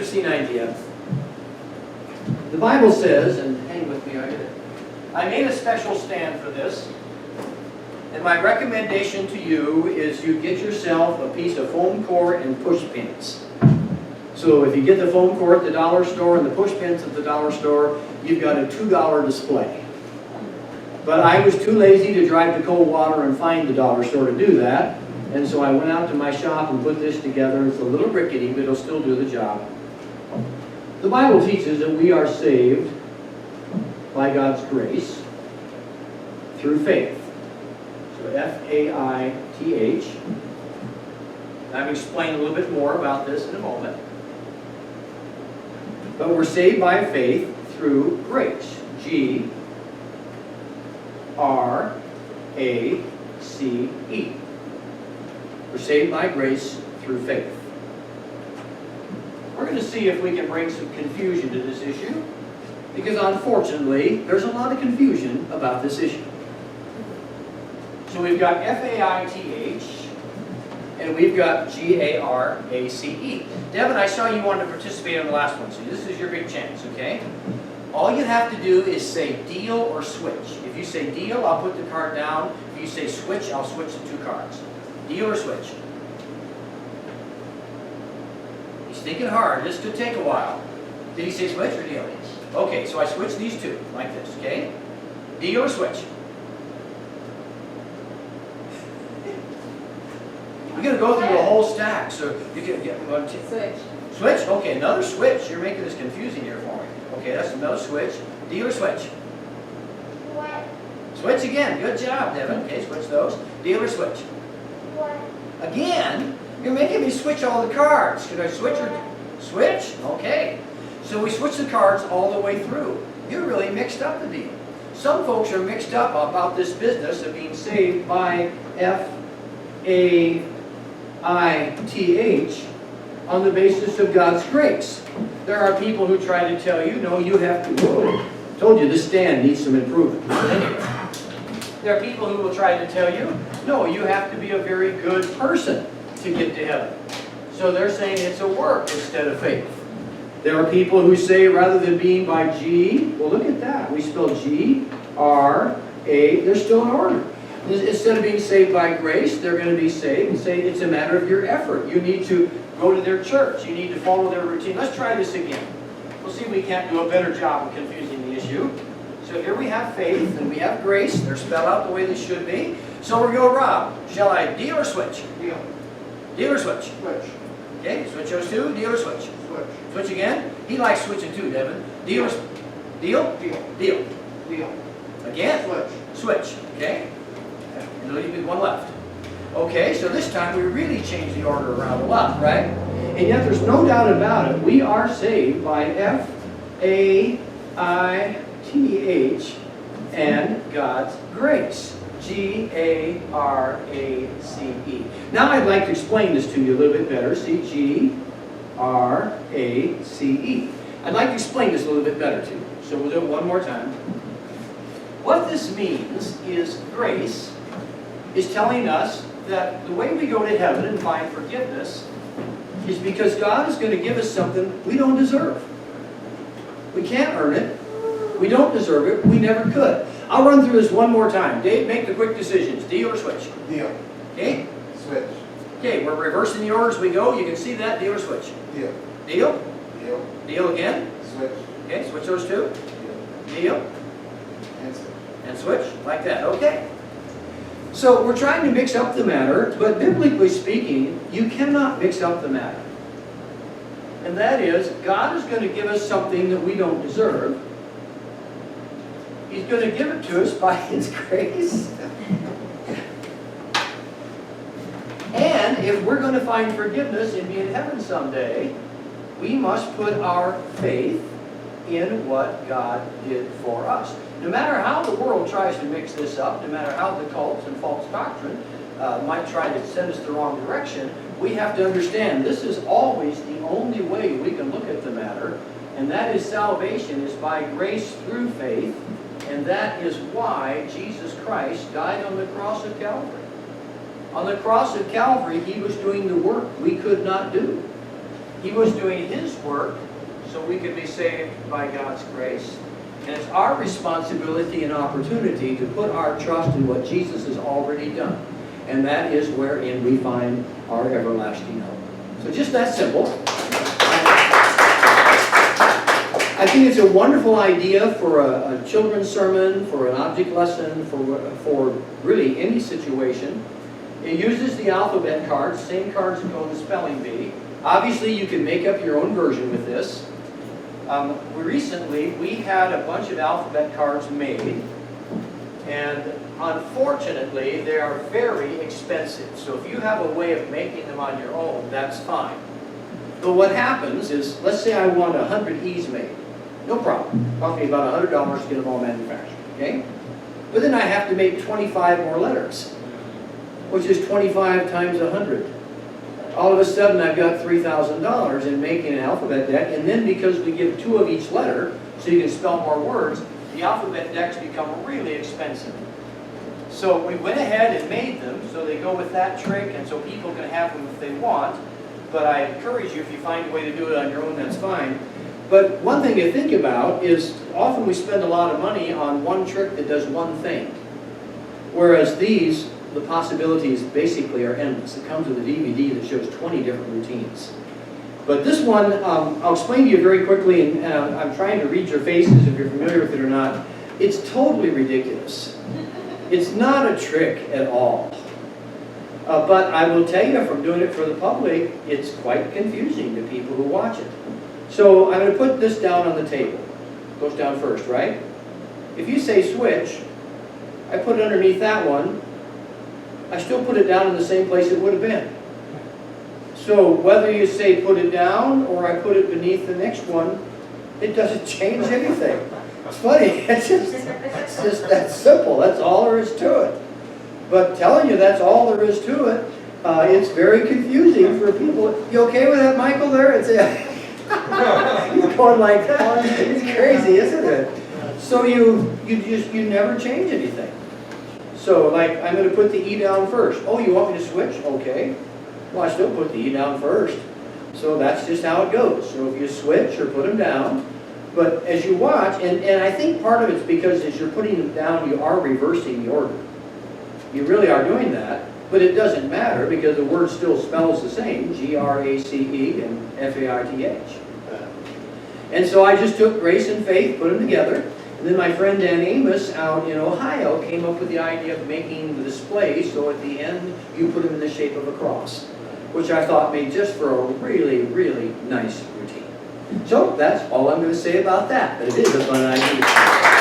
interesting idea. The Bible says, and hang with me, I made a special stand for this. And my recommendation to you is you get yourself a piece of foam core and push pins. So if you get the foam core at the dollar store and the push pins at the dollar store, you've got a $2 display. But I was too lazy to drive to Coldwater and find the dollar store to do that. And so I went out to my shop and put this together. It's a little rickety, but it'll still do the job. The Bible teaches that we are saved by God's grace through faith. So F-A-I-T-H. I'm going to explain a little bit more about this in a moment. But we're saved by faith through grace. G-R-A-C-E. We're saved by grace through faith. We're going to see if we can bring some confusion to this issue, because unfortunately, there's a lot of confusion about this issue. So we've got F-A-I-T-H, and we've got G-A-R-A-C-E. Devin, I saw you wanted to participate in the last one, so this is your big chance, okay? All you have to do is say deal or switch. If you say deal, I'll put the card down. If you say switch, I'll switch the two cards. Deal or switch? He's thinking hard. This could take a while. Did he say switch or deal? Okay, so I switch these two, like this, okay? Deal or switch? We're going to go through a whole stack, so you can get one. Switch. Switch? Okay, another switch. You're making this confusing here for me. Okay, that's another switch. Deal or switch? What? Switch again. Good job, Devin. Okay, switch those. Deal or switch? What? Again? You're making me switch all the cards. Can I switch or switch? Okay. So we switch the cards all the way through. You really mixed up the deal. Some folks are mixed up about this business of being saved by F-A-I-T-H on the basis of God's grace. There are people who try to tell you, no, you have to, whoa, told you this stand needs some improvement. Anyway, there are people who will try to tell you, no, you have to be a very good person to get to heaven. So they're saying it's a work instead of faith. There are people who say rather than being by G, well look at that, we spell G-R-A, they're still in order. Instead of being saved by grace, they're going to be saved and say it's a matter of your effort. You need to go to their church. You need to follow their routine. Let's try this again. We'll see if we can't do a better job of confusing the issue. So here we have faith and we have grace. They're spelled out the way they should be. So we're going to Rob. Shall I deal or switch? Deal. Deal or switch? Switch. Okay, switch those two. Deal or switch? Switch. Switch again. He likes switching too, Devin. Deal or deal? Deal. Deal. Deal. Again? Switch. Switch. Okay. And there'll be one left. Okay, so this time we really changed the order around a lot, right? And yet there's no doubt about it. We are saved by F-A-I-T-H and God's grace. G-A-R-A-C-E. Now I'd like to explain this to you a little bit better. See, G-R-A-C-E. I'd like to explain this a little bit better to you. So we'll do it one more time. What this means is grace is telling us that the way we go to heaven and find forgiveness is because God is going to give us something we don't deserve. We can't earn it. We don't deserve it. We never could. I'll run through this one more time. Dave, make the quick decisions. Deal or switch? Deal. Okay? Switch. Okay, we're reversing the orders as we go. You can see that. Deal or switch? Deal. Deal? Deal. Deal again? Switch. Okay, switch those two. Deal. Deal? And switch. And switch? Like that. Okay. So we're trying to mix up the matter, but biblically speaking, you cannot mix up the matter. And that is, God is going to give us something that we don't deserve. He's going to give it to us by His grace. And if we're going to find forgiveness and be in heaven someday, we must put our faith in what God did for us. No matter how the world tries to mix this up, no matter how the cults and false doctrine might try to send us the wrong direction, we have to understand this is always the only way we can look at the matter, and that is salvation is by grace through faith, and that is why Jesus Christ died on the cross of Calvary. On the cross of Calvary, He was doing the work we could not do. He was doing his work so we could be saved by God's grace. And it's our responsibility and opportunity to put our trust in what Jesus has already done. And that is wherein we find our everlasting hope. So just that simple. I think it's a wonderful idea for a children's sermon, for an object lesson, for really any situation. It uses the alphabet cards, same cards that go in the spelling bee. Obviously, you can make up your own version with this. Recently, we had a bunch of alphabet cards made, and unfortunately, they are very expensive. So if you have a way of making them on your own, that's fine. But what happens is, let's say I want 100 E's made. No problem. Cost me about $100 to get them all manufactured, okay? But then I have to make 25 more letters, which is 25 times 100. All of a sudden, I've got $3,000 in making an alphabet deck, and then because we give 2 of each letter, so you can spell more words, the alphabet decks become really expensive. So we went ahead and made them, so they go with that trick, and so people can have them if they want. But I encourage you, if you find a way to do it on your own, that's fine. But one thing to think about is often we spend a lot of money on one trick that does one thing. Whereas these, the possibilities basically are endless. It comes with a DVD that shows 20 different routines. But this one, I'll explain to you very quickly, and I'm trying to read your faces if you're familiar with it or not. It's totally ridiculous. It's not a trick at all. But I will tell you, from doing it for the public, it's quite confusing to people who watch it. So I'm going to put this down on the table. It goes down first, right? If you say switch, I put it underneath that one. I still put it down in the same place it would have been. So whether you say put it down or I put it beneath the next one, it doesn't change anything. It's funny. It's just that simple. That's all there is to it. But telling you that's all there is to it, it's very confusing for people. You okay with that, Michael, there? It's you're going like that. It's crazy, isn't it? So you never change anything. So like, I'm going to put the E down first. Oh, you want me to switch? Okay. Well, I still put the E down first. So that's just how it goes. So if you switch or put them down, but as you watch, and I think part of it's because as you're putting them down, you are reversing the order. You really are doing that, but it doesn't matter because the word still spells the same, G-R-A-C-E and F-A-I-T-H. And so I just took grace and faith, put them together, and then my friend Dan Amos out in Ohio came up with the idea of making the display so at the end you put them in the shape of a cross, which I thought made just for a really, really nice routine. So that's all I'm going to say about that, but it is a fun idea.